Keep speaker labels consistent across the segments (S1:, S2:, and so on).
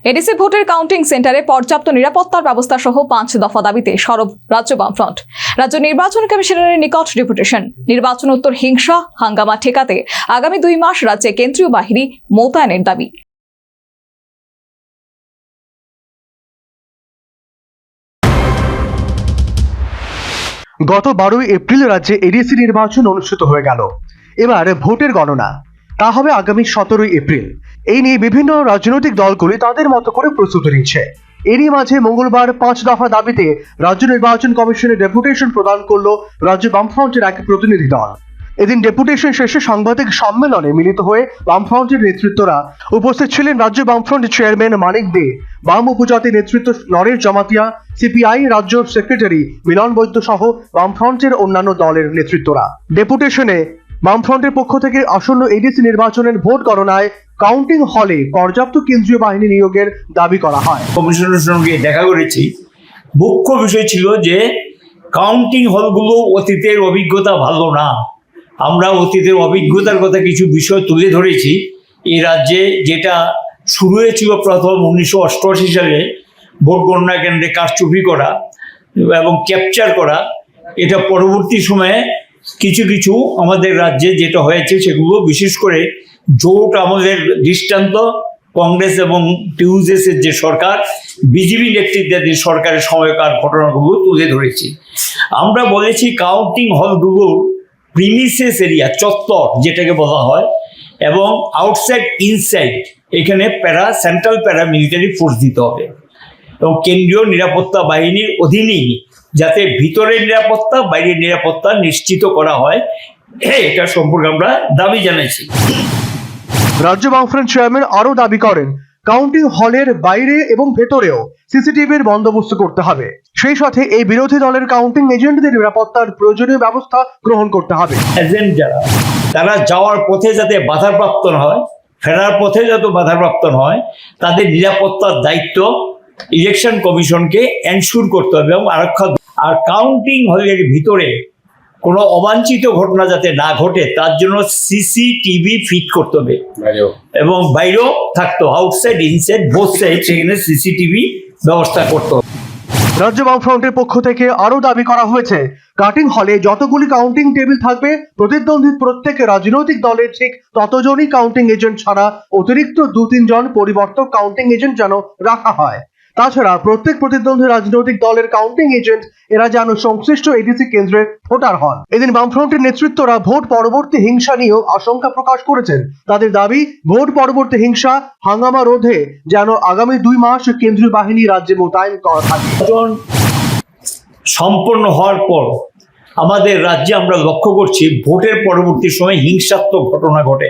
S1: ADC ভোটের counting সেন্টারে পর্যাপ্ত নিরাপত্তার ব্যবস্থা সহ 5 দফা দাবিতে সরব রাজ্য বামফ্রন্ট। রাজ্য নির্বাচন কমিশনারের নিকট ডেপুটেশন। নির্বাচনোত্তর হিংসা হাঙ্গামা ঠেকাতে আগামী 2 মাস রাজ্যে কেন্দ্রীয় বাহিনী মোতায়েনের দাবি।
S2: গত 12 এপ্রিল রাজ্যে এডিসি নির্বাচন অনুষ্ঠিত হয়ে গেল। এবার ভোটের গণনা তা হবে আগামী 17 এপ্রিল। এই নিয়ে বিভিন্ন রাজনৈতিক দলগুলি তাদের মতো করে প্রস্তুতি নিচ্ছে। এরই মাঝে মঙ্গলবার 5 দফা দাবিতে রাজ্য নির্বাচন কমিশনের ডেপুটেশন প্রদান করলো রাজ্য বামফ্রন্টের এক প্রতিনিধি দল। এদিন ডেপুটেশন শেষে সাংবাদিক সম্মেলনে মিলিত হয়ে বামফ্রন্টের নেতৃত্বরা উপস্থিত ছিলেন। রাজ্য বামফ্রন্ট চেয়ারম্যান মানিক দে, বাম উপজাতি নেতৃত্ব নরেশ জমাতিয়া, সিপিআই রাজ্য সেক্রেটারি মিলন বৈদ্য সহ বামফ্রন্টের অন্যান্য দলের নেতৃত্বরা। ডেপুটেশনে বামফ্রন্টের পক্ষ থেকে আসন্ন এডিসি নির্বাচনের ভোট গণনায় কাউন্টিং হলে পর্যাপ্ত কেন্দ্রীয় বাহিনী নিয়োগের দাবি করা হয়।
S3: কমিশনের সঙ্গে দেখা করেছি। মুখ্য বিষয় ছিল যে কাউন্টিং হলগুলো অতীতের অভিজ্ঞতা ভালো না। আমরা অতীতের অভিজ্ঞতার কথা কিছু বিষয় তুলে ধরেছি। এই রাজ্যে যেটা শুরু হয়েছিল প্রথম 1988 সালে ভোট গণনা কেন্দ্রে কারচুপি করা এবং ক্যাপচার করা, এটা পরবর্তী সময়ে কিছু কিছু আমাদের রাজ্যে যেটা হয়েছে সেগুলো বিশেষ করে জোট আমাদের দৃষ্টান্ত কংগ্রেস এবং টিউজেসের যে সরকার, বিজেপি নেতৃত্বাধীন সরকারের সময়কার ঘটনাগুলো তুলে ধরেছি। আমরা বলেছি কাউন্টিং হলগুলোর প্রিমিসেস এরিয়া, চত্বর যেটাকে বলা হয়, এবং আউটসাইড ইনসাইড এখানে সেন্ট্রাল প্যারামিলিটারি ফোর্স দিতে হবে এবং কেন্দ্রীয় নিরাপত্তা বাহিনীর অধীনেই, যাতে ভিতরের নিরাপত্তা বাইরের নিরাপত্তা নিশ্চিত করা হয়, এটা সম্পর্কে আমরা দাবি জানাইছি।
S2: রাজ্য বামফ্রন্ট চেয়ারম্যান আরও দাবি করেন কাউন্টিং হলের বাইরে এবং ভেতরেও সিসিটিভির বন্দোবস্ত করতে হবে। সেই সাথে এই বিরোধী দলের কাউন্টিং এজেন্টদের নিরাপত্তার প্রয়োজনীয় ব্যবস্থা গ্রহণ করতে হবে।
S3: এজেন্ট যারা, তারা যাওয়ার পথে যাতে বাধাপ্রাপ্ত না হয়, ফেরার পথে যাতে বাধাপ্রাপ্ত না হয়, তাদের নিরাপত্তার দায়িত্ব ইলেকশন কমিশনকে এনশিওর করতে হবে এবং আরক্ষা। আর কাউন্টিং হলের ভিতরে কোনো অবাঞ্ছিত ঘটনা যাতে না ঘটে তার জন্য সিসিটিভি ফিট করতে হবে এবং বাইরেও থাকতো, আউটসাইড ইনসাইড বোথ সাইড, সেখানে সিসিটিভি ব্যবস্থা করতে হবে।
S2: রাজ্য বামফ্রন্টের পক্ষ থেকে আরও দাবি করা হয়েছে কাউন্টিং হলে যতগুলি কাউন্টিং টেবিল থাকবে, প্রতিদ্বন্দ্বী প্রত্যেক রাজনৈতিক দলের ঠিক ততজনই কাউন্টিং এজেন্ট ছাড়া অতিরিক্ত 2-3 জন পরিবর্তক কাউন্টিং এজেন্ট যেন রাখা হয়। তাছাড়া প্রত্যেক প্রতিদ্বন্দ্বী রাজনৈতিক দলের কাউন্টিং এজেন্ট এরা যেন সংশ্লিষ্ট এডিসি কেন্দ্রে ভোটার হন। এদিন বামফ্রন্টের নেতৃত্বরা ভোট পরবর্তী হিংসা নিয়েও আশঙ্কা প্রকাশ করেছেন। তাদের দাবি, ভোট পরবর্তী হিংসা হাঙ্গামা রোধে যেন আগামী 2 মাস কেন্দ্রীয় বাহিনী রাজ্যে মোতায়েন করা থাকে।
S3: সম্পন্ন হওয়ার পর আমাদের রাজ্যে আমরা লক্ষ্য করছি ভোটের পরবর্তী সময় হিংসাত্মক ঘটনা ঘটে।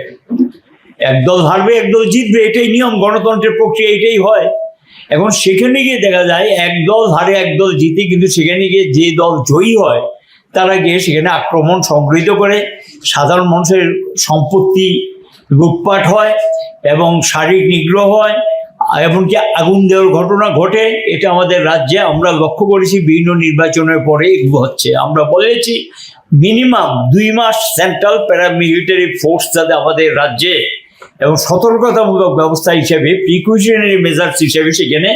S3: একদল হারবে একদল জিতবে, এটাই নিয়ম, গণতন্ত্রের প্রক্রিয়া এটাই হয়। এখন সেখানে গিয়ে দেখা যায় একদল হারে একদল জিতে, কিন্তু সেখানে গিয়ে যে দল জয়ী হয় তারা গিয়ে সেখানে আক্রমণ সংগৃহীত করে, সাধারণ মানুষের সম্পত্তি লুটপাট হয় এবং শারীরিক নিগ্রহ হয়, এমনকি আগুন দেওয়ার ঘটনা ঘটে। এটা আমাদের রাজ্যে আমরা লক্ষ্য করেছি, বিভিন্ন নির্বাচনের পরে এগুলো হচ্ছে। আমরা বলেছি মিনিমাম 2 মাস সেন্ট্রাল প্যারামিলিটারি ফোর্স যাতে আমাদের রাজ্যে এবং সতর্কতামূলক ব্যবস্থা হিসেবে, প্রিকশনারি মেজার্স হিসেবে সেখানে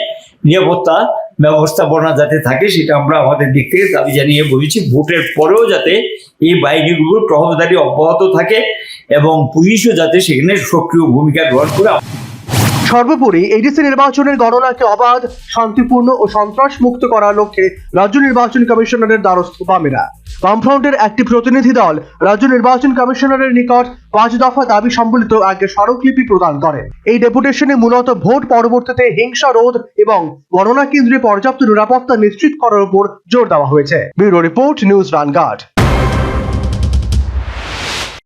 S3: নিরাপত্তা ব্যবস্থাপনা যাতে থাকে, সেটা আমরা আমাদের দিক থেকে দাবি জানিয়ে বলেছি। ভোটের পরেও যাতে এই বাহিনীগুলোর টহলদারি অব্যাহত থাকে এবং পুলিশও যাতে সেখানে সক্রিয় ভূমিকা গ্রহণ করে।
S2: সর্বোপরি এডিসি নির্বাচনের গণনাকে অবাধ, শান্তিপূর্ণ ও সন্ত্রাস মুক্ত করার লক্ষ্যে রাজ্য নির্বাচন কমিশনারের দ্বারস্থ বামেরা। বামফ্রন্টের একটি প্রতিনিধি দল রাজ্য নির্বাচন কমিশনারের নিকট 5 দফা দাবি সম্বলিত এক স্মারকলিপি প্রদান করে। এই ডেপুটেশনে মূলত ভোট পরবর্তীতে হিংসা রোধ এবং গণনা কেন্দ্রে পর্যাপ্ত নিরাপত্তা নিশ্চিত করার উপর জোর দেওয়া হয়েছে। Bureau report, news vanguard.